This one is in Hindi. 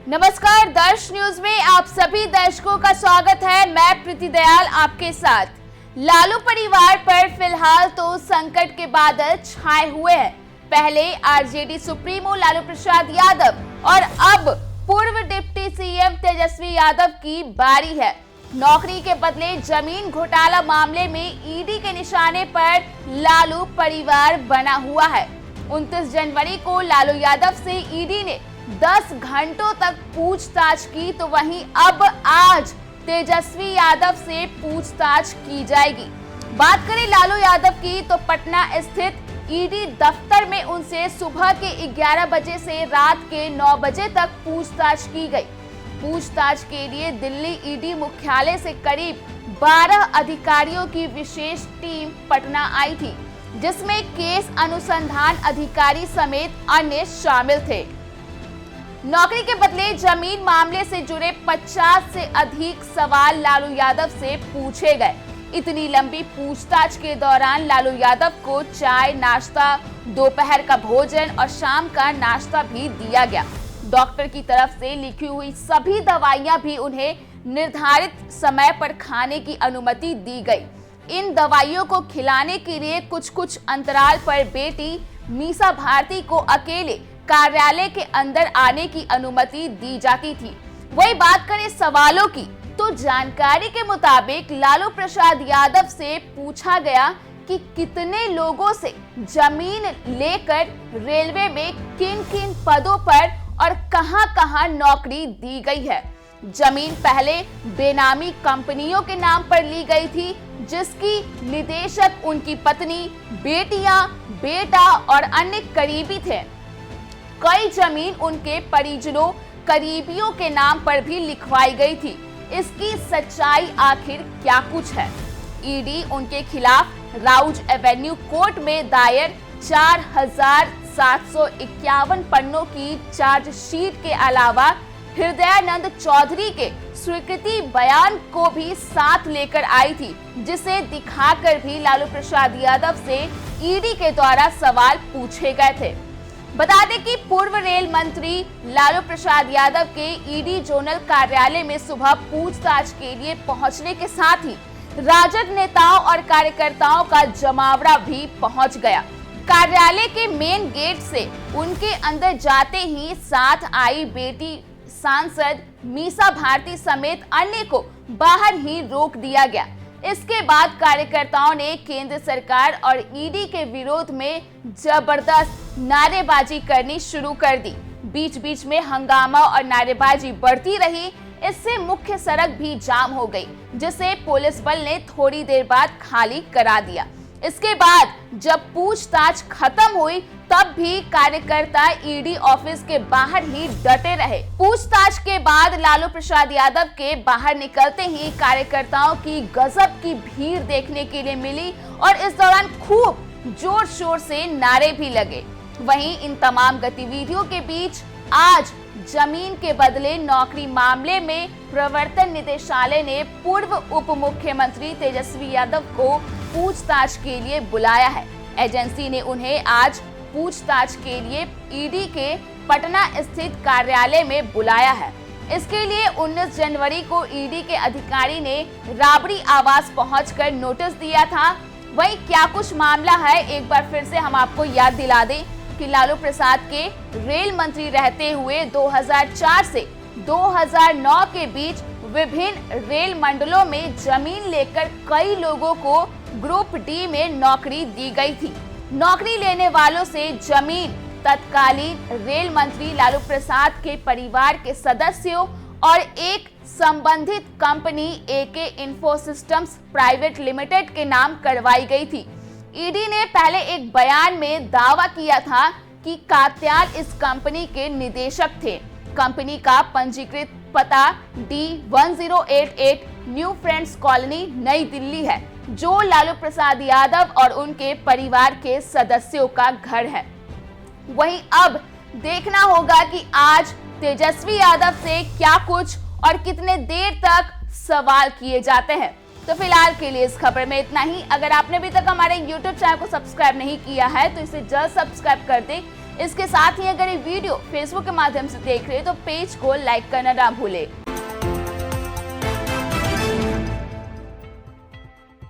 नमस्कार, दर्श न्यूज में आप सभी दर्शकों का स्वागत है। मैं प्रीति दयाल आपके साथ। लालू परिवार पर फिलहाल तो संकट के बादल छाए हुए हैं। पहले आरजेडी सुप्रीमो लालू प्रसाद यादव और अब पूर्व डिप्टी सीएम तेजस्वी यादव की बारी है। नौकरी के बदले जमीन घोटाला मामले में ईडी के निशाने पर लालू परिवार बना हुआ है। 29 जनवरी को लालू यादव से ईडी ने 10 घंटों तक पूछताछ की, तो वहीं अब आज तेजस्वी यादव से पूछताछ की जाएगी। बात करें लालू यादव की तो पटना स्थित ईडी दफ्तर में उनसे सुबह के 11 बजे से रात के 9 बजे तक पूछताछ की गई। पूछताछ के लिए दिल्ली ईडी मुख्यालय से करीब 12 अधिकारियों की विशेष टीम पटना आई थी, जिसमें केस अनुसंधान अधिकारी समेत अन्य शामिल थे। नौकरी के बदले जमीन मामले से जुड़े 50 से अधिक सवाल लालू यादव से पूछे गए। इतनी लंबी पूछताछ के दौरान लालू यादव को चाय, नाश्ता, दोपहर का भोजन और शाम का नाश्ता भी दिया गया। डॉक्टर की तरफ से लिखी हुई सभी दवाइयां भी उन्हें निर्धारित समय पर खाने की अनुमति दी गई। इन दवाइयों को खिलाने के लिए कुछ अंतराल पर बेटी मीसा भारती को अकेले कार्यालय के अंदर आने की अनुमति दी जाती थी। वही बात करें सवालों की तो जानकारी के मुताबिक लालू प्रसाद यादव से पूछा गया कि कितने लोगों से जमीन लेकर रेलवे में किन पदों पर और कहां नौकरी दी गई है। जमीन पहले बेनामी कंपनियों के नाम पर ली गई थी, जिसकी निदेशक उनकी पत्नी, बेटियां, बेटा और अन्य करीबी थे। कई जमीन उनके परिजनों, करीबियों के नाम पर भी लिखवाई गई थी। इसकी सच्चाई आखिर क्या कुछ है? ईडी उनके खिलाफ राउज एवेन्यू कोर्ट में दायर 4751 पन्नों की चार्जशीट के अलावा हृदयानंद चौधरी के स्वीकृति बयान को भी साथ लेकर आई थी, जिसे दिखाकर भी लालू प्रसाद यादव से ईडी के द्वारा सवाल पूछे गए थे। बता दें कि पूर्व रेल मंत्री लालू प्रसाद यादव के ईडी जोनल कार्यालय में सुबह पूछताछ के लिए पहुंचने के साथ ही राजद नेताओं और कार्यकर्ताओं का जमावड़ा भी पहुंच गया। कार्यालय के मेन गेट से उनके अंदर जाते ही साथ आई बेटी सांसद मीसा भारती समेत अन्य को बाहर ही रोक दिया गया। इसके बाद कार्यकर्ताओं ने केंद्र सरकार और ईडी के विरोध में जबरदस्त नारेबाजी करनी शुरू कर दी। बीच में हंगामा और नारेबाजी बढ़ती रही। इससे मुख्य सड़क भी जाम हो गई, जिसे पुलिस बल ने थोड़ी देर बाद खाली करा दिया। इसके बाद जब पूछताछ खत्म हुई, तब भी कार्यकर्ता ईडी ऑफिस के बाहर ही डटे रहे। पूछताछ के बाद लालू प्रसाद यादव के बाहर निकलते ही कार्यकर्ताओं की गजब की भीड़ देखने के लिए मिली और इस दौरान खूब जोर शोर से नारे भी लगे। वहीं इन तमाम गतिविधियों के बीच आज जमीन के बदले नौकरी मामले में प्रवर्तन निदेशालय ने पूर्व उप मुख्यमंत्री तेजस्वी यादव को पूछताछ के लिए बुलाया है। एजेंसी ने उन्हें आज पूछताछ के लिए ईडी के पटना स्थित कार्यालय में बुलाया है। इसके लिए 19 जनवरी को ईडी के अधिकारी ने राबड़ी आवास पहुंचकर नोटिस दिया था। वही क्या कुछ मामला है, एक बार फिर से हम आपको याद दिला दें कि लालू प्रसाद के रेल मंत्री रहते हुए 2004 से 2009 के बीच विभिन्न रेल मंडलों में जमीन लेकर कई लोगों को ग्रुप डी में नौकरी दी गई थी। नौकरी लेने वालों से जमीन तत्कालीन रेल मंत्री लालू प्रसाद के परिवार के सदस्यों और एक संबंधित कंपनी एके इन्फो सिस्टम्स प्राइवेट लिमिटेड के नाम करवाई गई थी। ईडी ने पहले एक बयान में दावा किया था कि कात्याल इस कंपनी के निदेशक थे। कंपनी का पंजीकृत पता D1088 न्यू फ्रेंड्स कॉलोनी, नई दिल्ली है, जो लालू प्रसाद यादव और उनके परिवार के सदस्यों का घर है। वहीं अब देखना होगा कि आज तेजस्वी यादव से क्या कुछ और कितने देर तक सवाल किए जाते हैं। तो फिलहाल के लिए इस खबर में इतना ही। अगर आपने अभी तक हमारे YouTube चैनल को सब्सक्राइब नहीं किया है तो इसे जल्द सब्सक्राइब कर दें, इसके साथ ही अगर ये वीडियो फेसबुक के माध्यम से देख रहे हैं तो पेज को लाइक करना ना भूले।